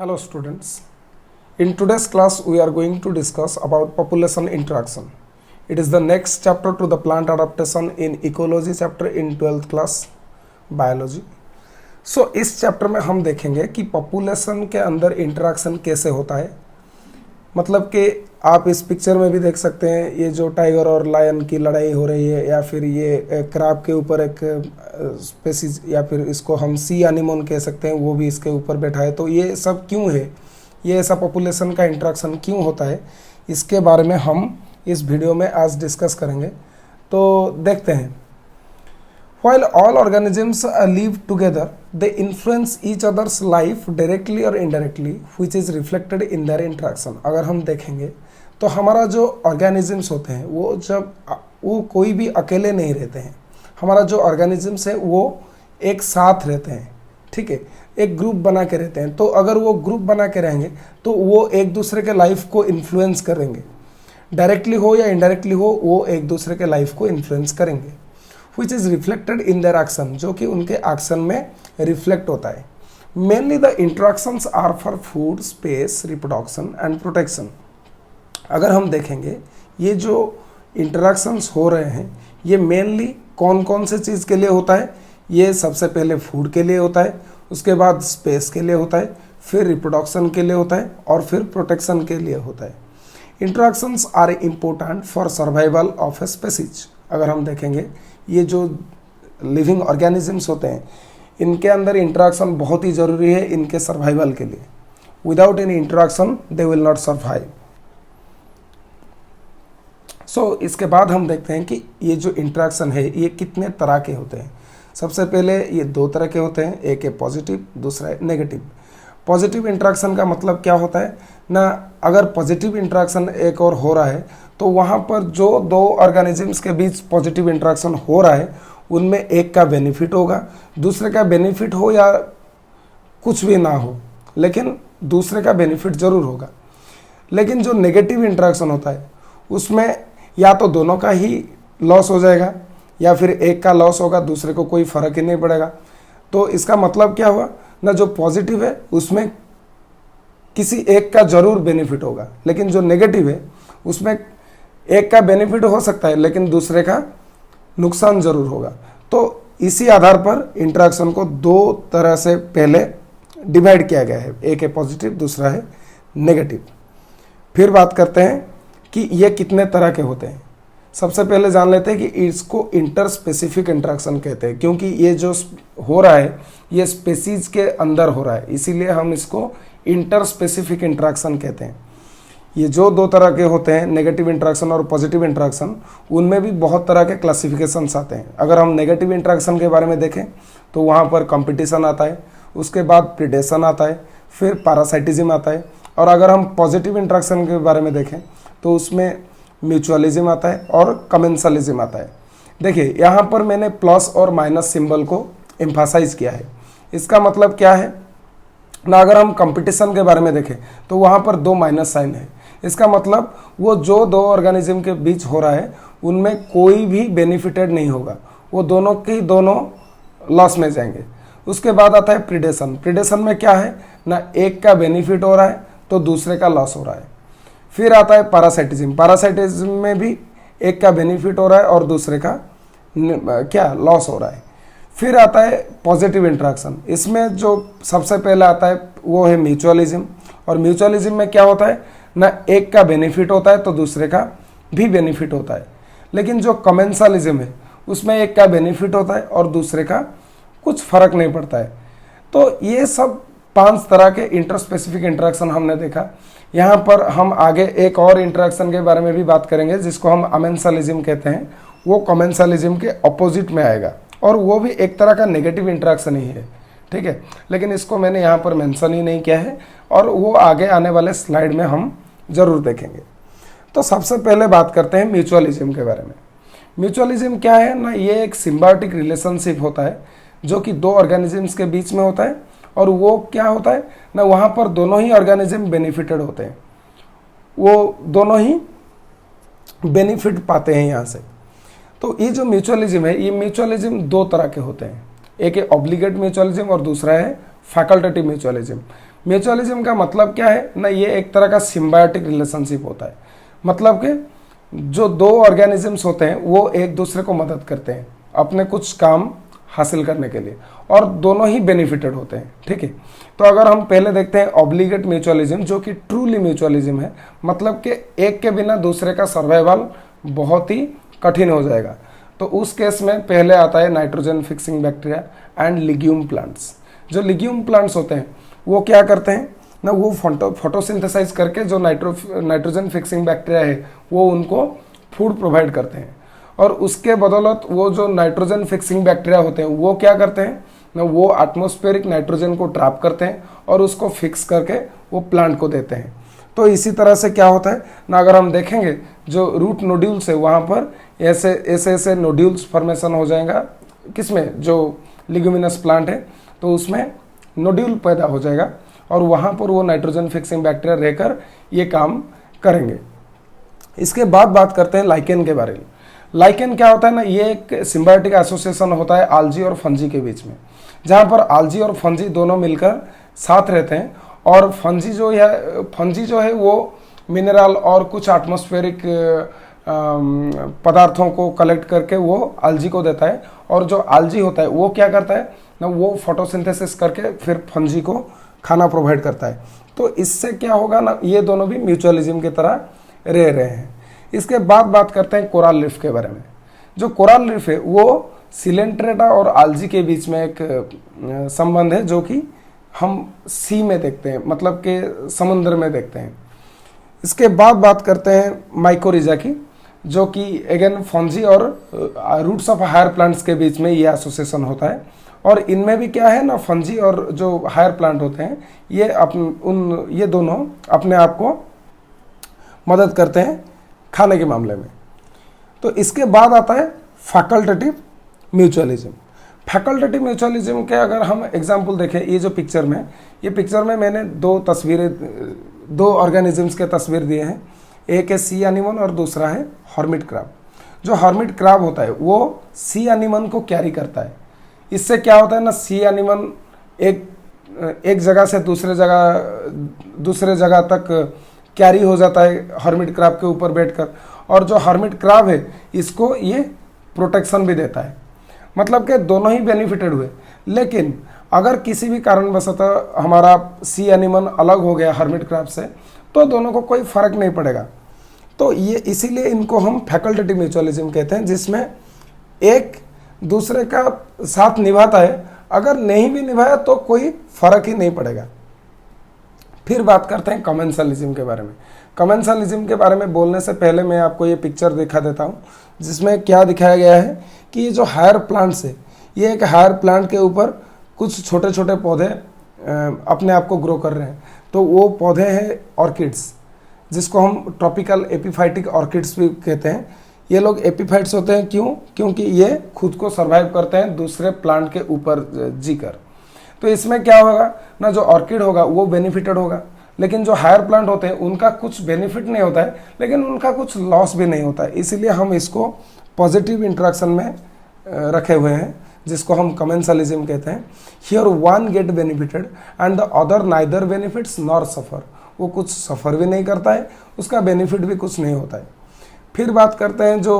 Hello students. In today's class we are going to discuss about population interaction. It is the next chapter to the plant adaptation in ecology chapter in 12th class biology. So इस chapter में हम देखेंगे कि population के अंदर interaction कैसे होता है। मतलब कि आप इस पिक्चर में भी देख सकते हैं, ये जो टाइगर और लायन की लड़ाई हो रही है, या फिर ये क्रैब के ऊपर एक स्पेसीज, या फिर इसको हम सी एनिमोन कह सकते हैं, वो भी इसके ऊपर बैठा है। तो ये सब क्यों है, ये ऐसा पॉपुलेशन का इंटरेक्शन क्यों होता है, इसके बारे में हम इस वीडियो में आज डिस्कस करेंगे। तो देखते हैं। While all organisms live together, they influence each other's life directly or indirectly, which is reflected in their interaction. अगर हम देखेंगे तो हमारा जो ऑर्गेनिजम्स होते हैं वो कोई भी अकेले नहीं रहते हैं। हमारा जो ऑर्गेनिजम्स है वो एक साथ रहते हैं, ठीक है, एक ग्रुप बना के रहते हैं। तो अगर वो ग्रुप बना के रहेंगे तो वो एक दूसरे के लाइफ को इन्फ्लुएंस करेंगे, डायरेक्टली हो या इनडायरेक्टली हो, वो एक दूसरे के लाइफ को इन्फ्लुएंस करेंगे। Which is reflected in their action, जो कि उनके एक्शन में रिफ्लेक्ट होता है। Mainly the interactions are for food, space, reproduction and protection. अगर हम देखेंगे ये जो इंटरेक्शंस हो रहे हैं ये मेनली कौन कौन से चीज़ के लिए होता है। ये सबसे पहले फूड के लिए होता है, उसके बाद स्पेस के लिए होता है, फिर रिप्रोडक्शन के लिए होता है, और फिर प्रोटेक्शन के लिए होता है। Interactions are important for survival of a species. अगर हम देखेंगे ये जो लिविंग ऑर्गेनिजम्स होते हैं इनके अंदर इंटरेक्शन बहुत ही ज़रूरी है इनके सर्वाइवल के लिए। Without any interaction they will not survive. So इसके बाद हम देखते हैं कि ये जो इंटरेक्शन है ये कितने तरह के होते हैं। सबसे पहले ये दो तरह के होते हैं, एक है पॉजिटिव, दूसरा है नेगेटिव। पॉजिटिव इंटरेक्शन का मतलब क्या होता है ना, अगर पॉजिटिव इंटरेक्शन एक और हो रहा है तो वहाँ पर जो दो ऑर्गेनिजम्स के बीच पॉजिटिव इंटरेक्शन हो रहा है उनमें एक का बेनिफिट होगा, दूसरे का बेनिफिट हो या कुछ भी ना हो, लेकिन दूसरे का बेनिफिट ज़रूर होगा। लेकिन जो नेगेटिव इंटरेक्शन होता है उसमें या तो दोनों का ही लॉस हो जाएगा या फिर एक का लॉस होगा, दूसरे को कोई फ़र्क ही नहीं पड़ेगा। तो इसका मतलब क्या हुआ ना, जो पॉजिटिव है उसमें किसी एक का ज़रूर बेनिफिट होगा, लेकिन जो नेगेटिव है उसमें एक का बेनिफिट हो सकता है लेकिन दूसरे का नुकसान ज़रूर होगा। तो इसी आधार पर इंटरेक्शन को दो तरह से पहले डिवाइड किया गया है, एक है पॉजिटिव, दूसरा है नेगेटिव। फिर बात करते हैं कि ये कितने तरह के होते हैं। सबसे पहले जान लेते हैं कि इसको इंटर स्पेसिफिक इंटरेक्शन कहते हैं, क्योंकि ये जो हो रहा है ये स्पेसीज के अंदर हो रहा है, इसीलिए हम इसको इंटर स्पेसिफिक इंटरेक्शन कहते हैं। ये जो दो तरह के होते हैं, नेगेटिव इंटरेक्शन और पॉजिटिव इंटरेक्शन, उनमें भी बहुत तरह के क्लासिफिकेशंस आते हैं। अगर हम नेगेटिव इंटरेक्शन के बारे में देखें तो वहाँ पर कंपटीशन आता है, उसके बाद प्रीडेशन आता है, फिर पैरासाइटिज्म आता है। और अगर हम पॉजिटिव इंटरेक्शन के बारे में देखें तो उसमें म्यूचुअलिज्म आता है और कमेंसलिज्म आता है। देखिए यहाँ पर मैंने प्लस और माइनस सिंबल को एम्फासाइज किया है। इसका मतलब क्या है ना, अगर हम कंपटीशन के बारे में देखें तो वहाँ पर दो माइनस साइन है। इसका मतलब वो जो दो ऑर्गेनिज्म के बीच हो रहा है उनमें कोई भी बेनिफिटेड नहीं होगा, वो दोनों के दोनों लॉस में जाएंगे। उसके बाद आता है प्रीडेशन। प्रीडेशन में क्या है ना, एक का बेनिफिट हो रहा है तो दूसरे का लॉस हो रहा है। फिर आता है पैरासाइटिज्म। पैरासाइटिज्म में भी एक का बेनिफिट हो रहा है और दूसरे का क्या लॉस हो रहा है। फिर आता है पॉजिटिव इंटरेक्शन। इसमें जो सबसे पहले आता है वो है म्यूचुअलिज्म। और म्यूचुअलिज्म में क्या होता है ना, एक का बेनिफिट होता है तो दूसरे का भी बेनिफिट होता है। लेकिन जो कमेंसलिज्म है उसमें एक का बेनिफिट होता है और दूसरे का कुछ फर्क नहीं पड़ता है। तो ये सब 5 तरह के इंटर स्पेसिफिक इंटरेक्शन हमने देखा। यहाँ पर हम आगे एक और इंटरेक्शन के बारे में भी बात करेंगे जिसको हम अमेंसलिज्म कहते हैं। वो कमेंसलिज्म के अपोजिट में आएगा और वो भी एक तरह का नेगेटिव इंटरेक्शन ही है, ठीक है, लेकिन इसको मैंने यहाँ पर मेंशन ही नहीं किया है और वो आगे आने वाले स्लाइड में हम ज़रूर देखेंगे। तो सबसे पहले बात करते हैं म्यूचुअलिज्म के बारे में। म्यूचुअलिज्म क्या है ना, ये एक सिम्बायोटिक रिलेशनशिप होता है जो कि दो ऑर्गेनिजम्स के बीच में होता है। और वो क्या होता है ना, वहाँ पर दोनों ही ऑर्गेनिज्म बेनिफिटेड होते हैं, वो दोनों ही बेनिफिट पाते हैं यहाँ से। तो ये जो म्यूचुअलिज्म है, ये म्यूचुअलिज्म दो तरह के होते हैं, एक है ऑब्लिगेट म्यूचुअलिज्म और दूसरा है फैकल्टेटिव म्यूचुअलिज्म। म्यूचुअलिज्म का मतलब क्या है ना, ये एक तरह का सिम्बायोटिक रिलेशनशिप होता है। मतलब कि जो दो ऑर्गेनिजम्स होते हैं वो एक दूसरे को मदद करते हैं अपने कुछ काम हासिल करने के लिए, और दोनों ही बेनिफिटेड होते हैं। ठीक है, तो अगर हम पहले देखते हैं ऑब्लिगेट म्यूचुअलिज्म, जो कि ट्रूली म्यूचुअलिज्म है, मतलब कि एक के बिना दूसरे का सर्वाइवल बहुत ही कठिन हो जाएगा। तो उस केस में पहले आता है nitrogen fixing bacteria and legume plants. जो लिग्यूम प्लांट्स होते हैं वो क्या करते हैं ना, वो फोटोसिंथेसाइज करके जो नाइट्रोजन फिक्सिंग बैक्टीरिया है वो उनको फूड प्रोवाइड करते हैं, और उसके बदौलत वो जो नाइट्रोजन फिक्सिंग बैक्टीरिया होते हैं वो क्या करते हैं ना, वो एटमॉस्फेरिक नाइट्रोजन को ट्रैप करते हैं और उसको फिक्स करके वो प्लांट को देते हैं। तो इसी तरह से क्या होता है ना, अगर हम देखेंगे जो रूट नोड्यूल्स है वहाँ पर ऐसे ऐसे ऐसे नोड्यूल्स फॉर्मेशन हो जाएगा, किसमें, जो लिग्यूमिनस प्लांट है तो उसमें नोड्यूल पैदा हो जाएगा, और वहाँ पर वो नाइट्रोजन फिक्सिंग बैक्टीरिया रहकर ये काम करेंगे। इसके बाद बात करते हैं लाइकेन के बारे में। लाइकेन क्या होता है ना, ये एक सिम्बायोटिक एसोसिएशन होता है आल्जी और फंजी के बीच में, जहाँ पर आल्जी और फंजी दोनों मिलकर साथ रहते हैं, और फंजी जो है वो मिनरल और कुछ एटमॉस्फेरिक पदार्थों को कलेक्ट करके वो आल्जी को देता है, और जो आल्जी होता है वो क्या करता है ना, वो फोटोसिंथेसिस करके फिर फंजी को खाना प्रोवाइड करता है। तो इससे क्या होगा ना, ये दोनों भी म्यूचुअलिज्म की तरह रह रहे हैं। इसके बाद बात करते हैं कोरल रीफ के बारे में। जो कोरल रीफ है वो सिलेंट्रेटा और आल्जी के बीच में एक संबंध है, जो कि हम सी में देखते हैं, मतलब कि समुद्र में देखते हैं। इसके बाद बात करते हैं माइकोरिजा की, जो कि अगेन फंजी और रूट्स ऑफ हायर प्लांट्स के बीच में ये एसोसिएशन होता है, और इनमें भी क्या है ना, फंजी और जो हायर प्लांट होते हैं ये दोनों अपने आप को मदद करते हैं खाने के मामले में। तो इसके बाद आता है फैकल्टेटिव म्यूचुअलिज्म। फैकल्टेटिव म्यूचुअलिज्म के अगर हम एग्जांपल देखें, ये जो पिक्चर में मैंने दो ऑर्गेनिजम्स के तस्वीर दिए हैं। एक है सी एनिमन और दूसरा है हर्मिट क्रैब। जो हर्मिट क्रैब होता है वो सी एनिमन को कैरी करता है। इससे क्या होता है ना, सी एनिमन एक जगह से दूसरे जगह तक कैरी हो जाता है हर्मिट क्रैब के ऊपर बैठकर, और जो हर्मिट क्रैब है इसको ये प्रोटेक्शन भी देता है। मतलब कि दोनों ही बेनिफिटेड हुए। लेकिन अगर किसी भी कारणवशतः हमारा सी एनिमल अलग हो गया हर्मिट क्रैब से, तो दोनों को कोई फर्क नहीं पड़ेगा। तो ये इसीलिए इनको हम फैकल्टेटिव म्यूचुअलिज्म कहते हैं, जिसमें एक दूसरे का साथ निभाता है, अगर नहीं भी निभाया तो कोई फर्क ही नहीं पड़ेगा। फिर बात करते हैं कमेंसलिज्म के बारे में। कमेंसलिज्म के बारे में बोलने से पहले मैं आपको ये पिक्चर दिखा देता हूँ, जिसमें क्या दिखाया गया है कि ये जो हायर प्लांट्स है, ये एक हायर प्लांट के ऊपर कुछ छोटे छोटे पौधे अपने आप को ग्रो कर रहे हैं। तो वो पौधे हैं ऑर्किड्स, जिसको हम ट्रॉपिकल एपिफाइटिक ऑर्किड्स भी कहते हैं। ये लोग एपिफाइट्स होते हैं, क्योंकि ये खुद को सर्वाइव करते हैं दूसरे प्लांट के ऊपर जीकर। तो इसमें क्या होगा ना, जो ऑर्किड होगा वो बेनिफिटेड होगा, लेकिन जो हायर प्लांट होते हैं उनका कुछ बेनिफिट नहीं होता है, लेकिन उनका कुछ लॉस भी नहीं होता है। इसीलिए हम इसको पॉजिटिव इंटरेक्शन में रखे हुए हैं, जिसको हम कमेंसलिज्म कहते हैं। Here one get benefited and the other neither benefits nor suffer. वो कुछ सफ़र भी नहीं करता है, उसका बेनिफिट भी कुछ नहीं होता है। फिर बात करते हैं जो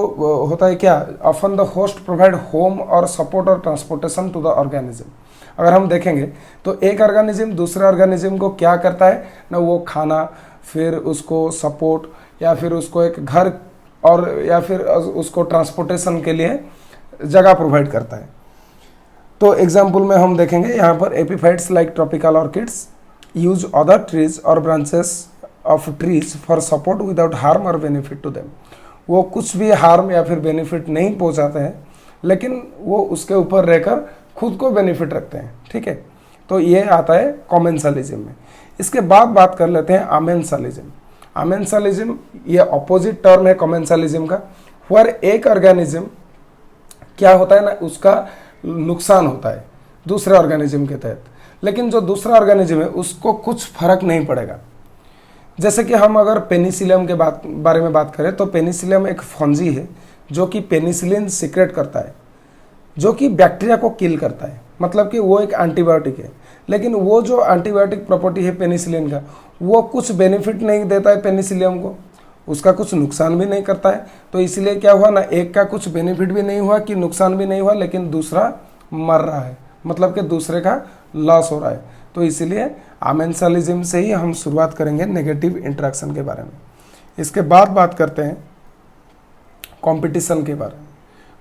होता है क्या, often the host provide home और सपोर्ट और ट्रांसपोर्टेशन टू द ऑर्गेनिज्म। अगर हम देखेंगे तो एक ऑर्गेनिज्म दूसरे ऑर्गेनिज्म को क्या करता है ना, वो खाना, फिर उसको सपोर्ट, या फिर उसको एक घर, और या फिर उसको ट्रांसपोर्टेशन के लिए जगह प्रोवाइड करता है। तो एग्जाम्पल में हम देखेंगे यहाँ पर epiphytes like tropical orchids use other trees और branches of trees for support without harm और बेनिफिट टू देम। वो कुछ भी हार्म या फिर बेनिफिट नहीं पहुँचाते हैं, लेकिन वो उसके ऊपर रहकर खुद को बेनिफिट रखते हैं। ठीक है, तो ये आता है कमेंसलिज्म में। इसके बाद बात कर लेते हैं आमेंसलिज्म। आमेंसलिज्म ये अपोजिट टर्म है कमेंसलिज्म का, वह एक ऑर्गेनिज्म क्या होता है ना, उसका नुकसान होता है दूसरे ऑर्गेनिज्म के तहत, लेकिन जो दूसरा ऑर्गेनिज्म है उसको कुछ फर्क नहीं पड़ेगा। जैसे कि हम अगर पेनिसिलियम के बारे में बात करें, तो पेनिसिलियम एक फंजी है जो कि पेनिसिलिन सीक्रेट करता है, जो कि बैक्टीरिया को किल करता है। मतलब कि वो एक एंटीबायोटिक है। लेकिन वो जो एंटीबायोटिक प्रॉपर्टी है पेनिसिलिन का, वो कुछ बेनिफिट नहीं देता है पेनिसिलियम को, उसका कुछ नुकसान भी नहीं करता है। तो इसलिए क्या हुआ ना, एक का कुछ बेनिफिट भी नहीं हुआ कि नुकसान भी नहीं हुआ, लेकिन दूसरा मर रहा है, मतलब कि दूसरे का लॉस हो रहा है। तो इसलिए आमेंसालिज्म से ही हम शुरुआत करेंगे नेगेटिव इंटरेक्शन के बारे में। इसके बाद बात करते हैं कंपटीशन के बारे में।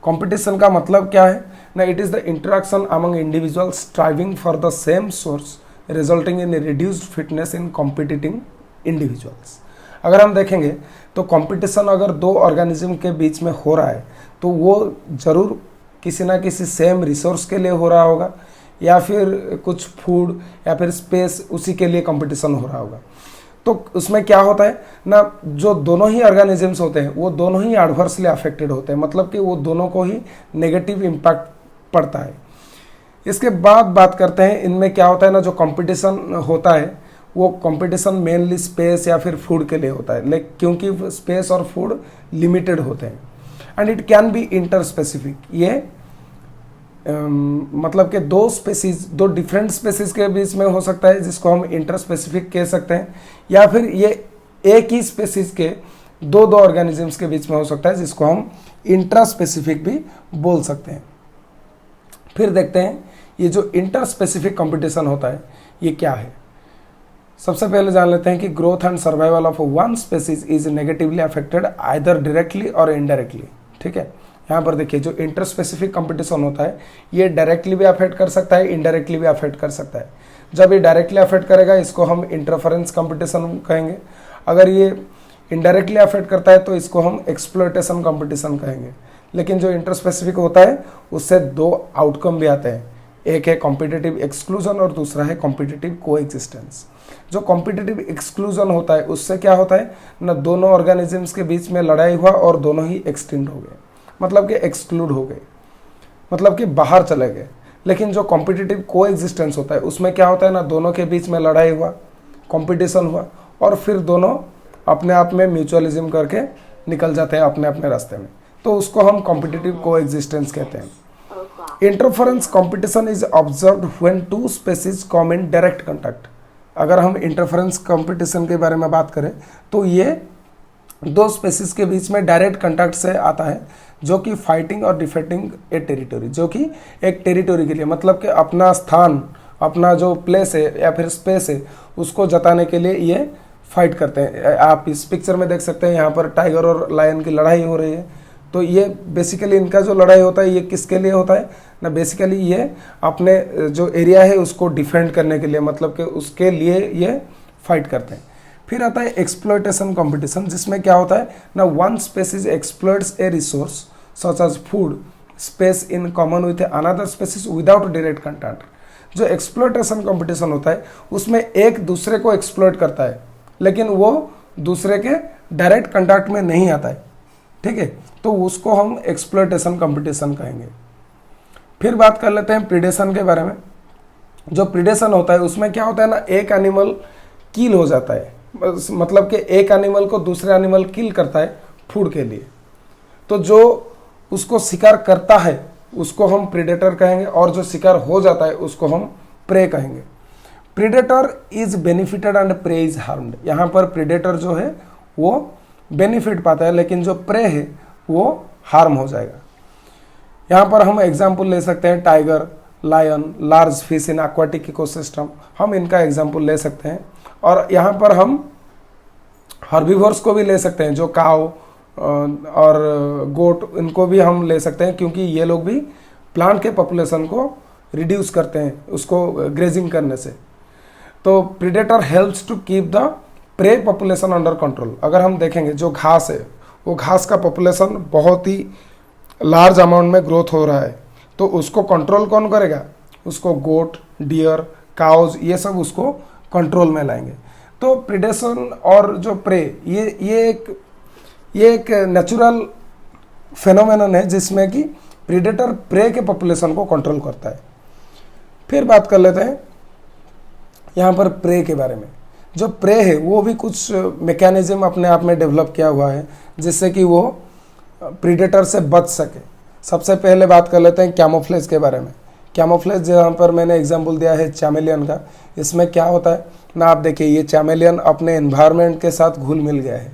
कंपटीशन का मतलब क्या है ना, it is the interaction among individuals striving for the same source resulting in reduced fitness in competing individuals. अगर हम देखेंगे तो कंपटीशन अगर दो ऑर्गेनिज्म के बीच में हो रहा है तो वो जरूर किसी ना किसी सेम रिसोर्स के लिए हो रहा होगा, या फिर कुछ फूड या फिर स्पेस, उसी के लिए कंपटीशन हो रहा होगा। तो उसमें क्या होता है ना, जो दोनों ही ऑर्गेनिजम्स होते हैं वो दोनों ही एडवर्सली अफेक्टेड होते हैं, मतलब कि वो दोनों को ही नेगेटिव इम्पैक्ट पड़ता है। इसके बाद बात करते हैं इनमें क्या होता है ना, जो कंपटीशन होता है वो कंपटीशन मेनली स्पेस या फिर फूड के लिए होता है, लेकिन क्योंकि स्पेस और फूड लिमिटेड होते हैं। And it can be inter specific, ये मतलब कि दो स्पेसीज, दो डिफरेंट स्पेसीज के बीच में हो सकता है जिसको हम इंटर स्पेसिफिक कह सकते हैं, या फिर ये एक ही स्पेसीज के दो ऑर्गेनिजम्स के बीच में हो सकता है जिसको हम इंट्रा स्पेसिफिक भी बोल सकते हैं। फिर देखते हैं ये जो इंटर स्पेसिफिक कंपटीशन होता है ये क्या है। सबसे पहले जान लेते हैं कि growth and survival of one species is negatively affected either directly और इनडायरेक्टली। ठीक है, यहाँ पर देखिए जो इंटर स्पेसिफिक कंपटीशन होता है ये डायरेक्टली भी अफेक्ट कर सकता है, इनडायरेक्टली भी अफेक्ट कर सकता है। जब ये डायरेक्टली अफेक्ट करेगा इसको हम इंटरफेरेंस कंपटीशन कहेंगे, अगर ये इनडायरेक्टली अफेक्ट करता है तो इसको हम एक्सप्लॉयटेशन कंपटीशन कहेंगे। लेकिन जो इंटर स्पेसिफिक होता है उससे दो आउटकम भी आते हैं, एक है कॉम्पिटिटिव एक्सक्लूजन और दूसरा है कॉम्पिटिटिव कोएग्जिस्टेंस। जो कॉम्पिटिटिव एक्सक्लूजन होता है उससे क्या होता है ना, दोनों ऑर्गेनिजम्स के बीच में लड़ाई हुआ और दोनों ही एक्सटिंक्ट हो गए, मतलब कि एक्सक्लूड हो गए, मतलब कि बाहर चले गए। लेकिन जो कॉम्पिटिटिव कोएग्जिस्टेंस होता है उसमें क्या होता है ना, दोनों के बीच में लड़ाई हुआ, कंपटीशन हुआ और फिर दोनों अपने आप में म्यूचुअलिज्म करके निकल जाते हैं अपने अपने रास्ते में, तो उसको हम कॉम्पिटिटिव कोएग्जिस्टेंस कहते हैं। Interference competition is observed when two species come in direct contact. अगर हम इंटरफेरेंस कंपटीशन के बारे में बात करें तो ये दो स्पेसीज के बीच में डायरेक्ट कांटेक्ट से आता है, जो कि फाइटिंग और डिफेंडिंग ए टेरिटोरी, जो कि एक टेरिटोरी के लिए, मतलब कि अपना स्थान, अपना जो प्लेस है या फिर स्पेस है उसको जताने के लिए ये फाइट करते हैं। आप इस पिक्चर में देख सकते हैं यहाँ पर टाइगर और लायन की लड़ाई हो रही है। तो ये बेसिकली इनका जो लड़ाई होता है ये किसके लिए होता है ना, बेसिकली ये अपने जो एरिया है उसको डिफेंड करने के लिए, मतलब कि उसके लिए ये फाइट करते हैं। फिर आता है एक्सप्लॉयटेशन कंपटीशन, जिसमें क्या होता है ना, one species exploits a resource such as food space in common with another species without direct contact. जो एक्सप्लॉयटेशन कंपटीशन होता है उसमें एक दूसरे को एक्सप्लॉइट करता है लेकिन वो दूसरे के डायरेक्ट कंटेक्ट में नहीं आता है। ठीक है, तो उसको हम एक्सप्लॉयटेशन कंपटीशन कहेंगे। फिर बात कर लेते हैं प्रीडेशन के बारे में। जो प्रीडेशन होता है उसमें क्या होता है ना, एक एनिमल किल हो जाता है, मतलब कि एक एनिमल को दूसरे एनिमल किल करता है फूड के लिए, तो जो उसको शिकार करता है उसको हम प्रीडेटर कहेंगे और जो शिकार हो जाता है उसको हम प्रे कहेंगे। Predator is benefited and prey is harmed. यहाँ पर प्रीडेटर जो है वो बेनिफिट पाता है लेकिन जो प्रे है वो हार्म हो जाएगा। यहाँ पर हम एग्जाम्पल ले सकते हैं tiger, lion, large fish in aquatic ecosystem, हम इनका एग्जाम्पल ले सकते हैं। और यहाँ पर हम हर्बीवोर्स को भी ले सकते हैं, जो काव और गोट, इनको भी हम ले सकते हैं क्योंकि ये लोग भी प्लांट के पॉपुलेशन को रिड्यूस करते हैं उसको ग्रेजिंग करने से। तो predator helps to keep the prey population under control. अगर हम देखेंगे जो घास है वो घास का पॉपुलेशन बहुत ही लार्ज अमाउंट में ग्रोथ हो रहा है, तो उसको कंट्रोल कौन करेगा, उसको गोट, डियर, काउज, ये सब उसको कंट्रोल में लाएंगे। तो प्रीडेशन और जो प्रे ये एक नेचुरल फेनोमेनन है जिसमें कि प्रीडेटर प्रे के पॉपुलेशन को कंट्रोल करता है। फिर बात कर लेते हैं यहाँ पर प्रे के बारे में। जो प्रे है वो भी कुछ मैकेनिज्म अपने आप में डेवलप किया हुआ है जिससे कि वो प्रीडेटर से बच सके। सबसे पहले बात कर लेते हैं कैमोफ्लेज के बारे में। कैमोफ्लेज जहाँ पर मैंने एग्जाम्पल दिया है चैमेलियन का, इसमें क्या होता है ना, आप देखिए ये चैमेलियन अपने एनवायरनमेंट के साथ घुल मिल गया है,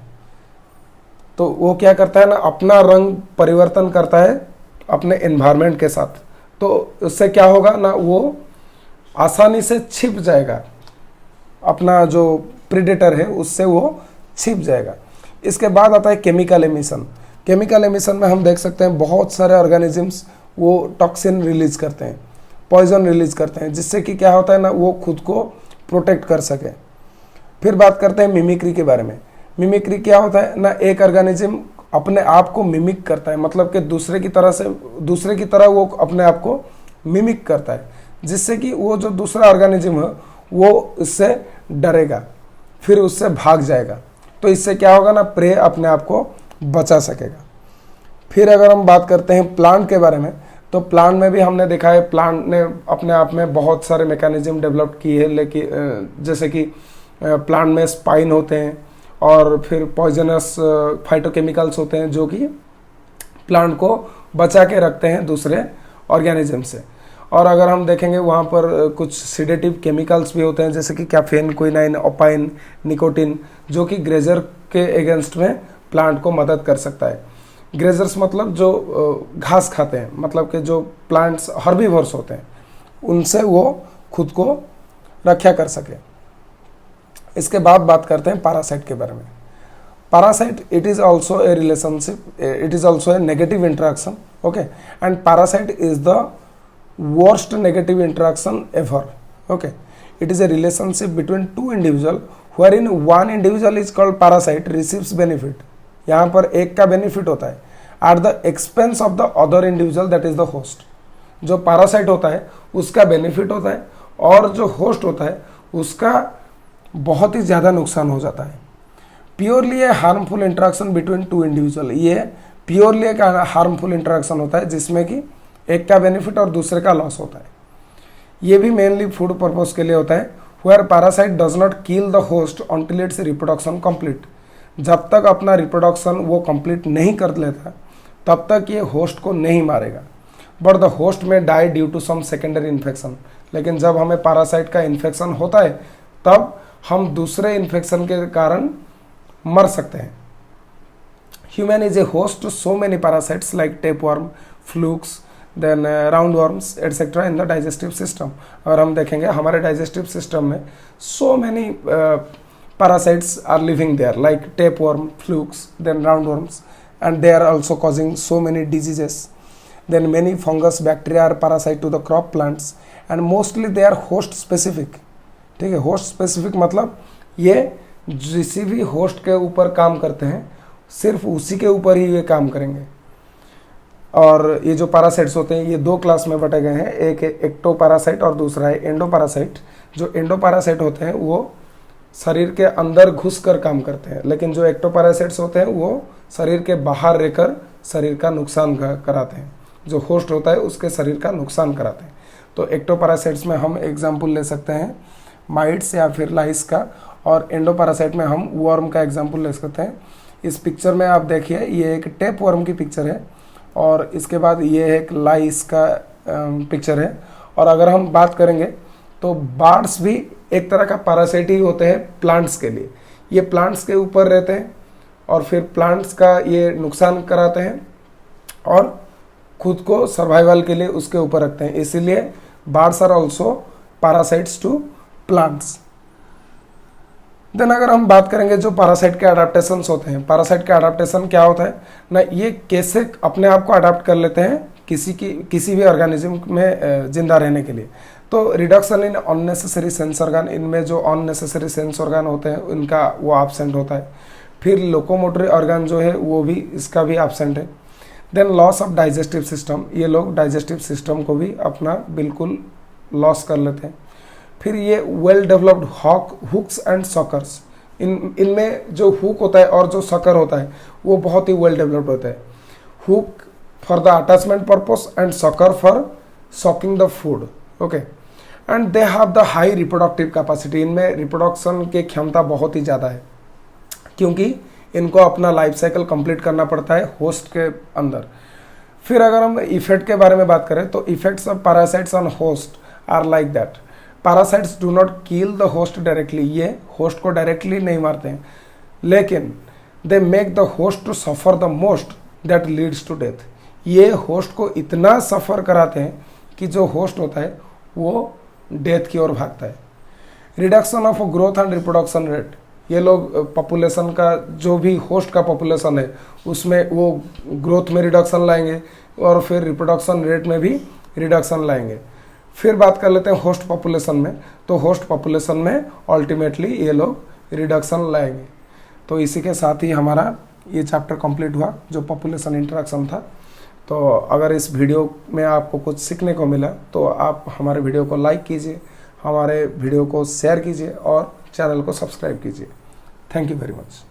तो वो क्या करता है ना, अपना रंग परिवर्तन करता है अपने एनवायरनमेंट के साथ, तो उससे क्या होगा ना, वो आसानी से छिप जाएगा, अपना जो प्रेडेटर है उससे वो छिप जाएगा। इसके बाद आता है केमिकल एमिशन। केमिकल एमिशन में हम देख सकते हैं बहुत सारे ऑर्गेनिजम्स वो टॉक्सिन रिलीज करते हैं, पॉइजन रिलीज करते हैं, जिससे कि क्या होता है ना, वो खुद को प्रोटेक्ट कर सके। फिर बात करते हैं मिमिक्री के बारे में। मिमिक्री क्या होता है ना, एक ऑर्गेनिज्म अपने आप को मिमिक करता है, मतलब कि दूसरे की तरह वो अपने आप को मिमिक करता है, जिससे कि वो जो दूसरा ऑर्गेनिज्म है वो उससे डरेगा, फिर उससे भाग जाएगा, तो इससे क्या होगा ना, प्रे अपने आप को बचा सकेगा। फिर अगर हम बात करते हैं प्लांट के बारे में, तो प्लांट में भी हमने देखा है प्लांट ने अपने आप में बहुत सारे मैकेनिज्म डेवलप किए हैं, लेकिन जैसे कि प्लांट में स्पाइन होते हैं और फिर पॉइजनस फाइटोकेमिकल्स होते हैं जो कि प्लांट को बचा के रखते हैं दूसरे ऑर्गेनिज्म से। और अगर हम देखेंगे वहाँ पर कुछ सिडेटिव केमिकल्स भी होते हैं, जैसे कि कैफीन, क्विनाइन, ओपाइन, निकोटिन, जो कि ग्रेजर के अगेंस्ट में प्लांट को मदद कर सकता है। ग्रेजर्स मतलब जो घास खाते हैं, मतलब कि जो प्लांट्स हर्बीवोर्स होते हैं, उनसे वो खुद को रक्षा कर सके। इसके बाद बात करते हैं पैरासाइट के बारे में। Parasite it is also a relationship, it is also a negative interaction, okay, and parasite is the worst negative interaction ever, okay. It is a relationship between two individual wherein one individual is called parasite receives benefit, यहाँ पर एक का benefit होता है at the expense of the other individual that is the host। जो parasite होता है उसका बेनिफिट होता है और जो होस्ट होता है उसका बहुत ही ज़्यादा नुकसान हो जाता है। Purely a harmful interaction between two individual, ये प्योरली एक हार्मफुल इंटरेक्शन होता है जिसमें कि एक का बेनिफिट और दूसरे का लॉस होता है। ये भी मेनली फूड पर्पस के लिए होता है। Where parasite does not kill the host until its reproduction complete, जब तक अपना रिप्रोडक्शन वो कंप्लीट नहीं कर लेता तब तक ये होस्ट को नहीं मारेगा, but the host may die due to some secondary infection. लेकिन जब हमें पैरासाइट का इन्फेक्शन होता है तब हम दूसरे इन्फेक्शन के कारण मर सकते हैं। Human is a host to so many parasites like tapeworm, flukes, then round worms etcetera in the digestive system. और हम देखेंगे हमारे डाइजेस्टिव सिस्टम में so many parasites are living there like tapeworm, flukes, then round worms, and they are also causing so many diseases. Then many fungus, bacteria are parasite to the crop plants and mostly they are host specific, ठीक है। Host specific मतलब ये किसी भी host के ऊपर काम करते हैं, सिर्फ उसी के ऊपर ही ये काम करेंगे। और ये जो पैरासाइट्स होते हैं ये दो क्लास में बटे गए हैं, एक है एक्टो पैरासाइट और दूसरा है एंडो पैरासाइट। जो एंडो पैरासाइट होते हैं वो शरीर के अंदर घुस कर काम करते हैं, लेकिन जो एक्टो पैरासाइट्स होते हैं वो शरीर के बाहर रहकर शरीर का नुकसान कराते हैं, जो होस्ट होता है उसके शरीर का नुकसान कराते हैं। तो एक्टो पैरासाइट्स में हम एग्जाम्पल ले सकते हैं माइट्स या फिर लाइस का, और एंडो पैरासाइट में हम वर्म का एग्जाम्पल ले सकते हैं। इस पिक्चर में आप देखिए ये एक टेप वर्म की पिक्चर है और इसके बाद ये एक लाइस का पिक्चर है। और अगर हम बात करेंगे तो बार्ड्स भी एक तरह का पैरासाइट ही होते हैं प्लांट्स के लिए। ये प्लांट्स के ऊपर रहते हैं और फिर प्लांट्स का ये नुकसान कराते हैं और खुद को सर्वाइवल के लिए उसके ऊपर रखते हैं, इसीलिए birds are also parasites to plants. Then अगर हम बात करेंगे जो पैरासाइट के अडाप्टेशंस होते हैं, पैरासाइट के अडाप्टेशन क्या होता है ना, ये कैसे अपने आप को अडाप्ट कर लेते हैं किसी भी ऑर्गेनिज्म में जिंदा रहने के लिए। तो reduction in unnecessary sense organ, इनमें जो अननेसेसरी सेंस ऑर्गन होते हैं उनका वो एब्सेंट होता है। फिर लोकोमोटरी ऑर्गन जो है वो भी इसका भी एब्सेंट है। Then loss of digestive system, ये लोग डाइजेस्टिव सिस्टम को भी अपना बिल्कुल लॉस कर लेते हैं। फिर ये well developed hooks and suckers, इनमें जो हुक होता है और जो सकर होता है वो बहुत ही वेल डेवलप्ड होता है। Hook for the attachment purpose and sucker for soaking the food, okay. And they have the high reproductive capacity, इनमें रिप्रोडक्शन की क्षमता बहुत ही ज़्यादा है क्योंकि इनको अपना लाइफ साइकिल कंप्लीट करना पड़ता है होस्ट के अंदर। फिर अगर हम इफेक्ट के बारे में बात करें तो effects of parasites on host are like that. Parasites do not kill the host directly, ये होस्ट को डायरेक्टली नहीं मारते हैं, लेकिन they make the host to suffer the most that leads to death. ये होस्ट को इतना सफ़र कराते हैं कि जो होस्ट होता है वो डेथ की ओर भागता है। Reduction of growth and reproduction rate, ये लोग पॉपुलेशन का जो भी होस्ट का पॉपुलेशन है उसमें वो ग्रोथ में रिडक्शन लाएंगे और फिर रिप्रोडक्शन रेट में भी रिडक्शन लाएंगे। फिर बात कर लेते हैं होस्ट पॉपुलेशन में, तो होस्ट पॉपुलेशन में अल्टीमेटली ये लोग रिडक्शन लाएंगे। तो इसी के साथ ही हमारा ये चैप्टर कंप्लीट हुआ जो पॉपुलेशन इंटरेक्शन था। तो अगर इस वीडियो में आपको कुछ सीखने को मिला तो आप हमारे वीडियो को लाइक कीजिए, हमारे वीडियो को शेयर कीजिए और चैनल को सब्सक्राइब कीजिए। Thank you very much.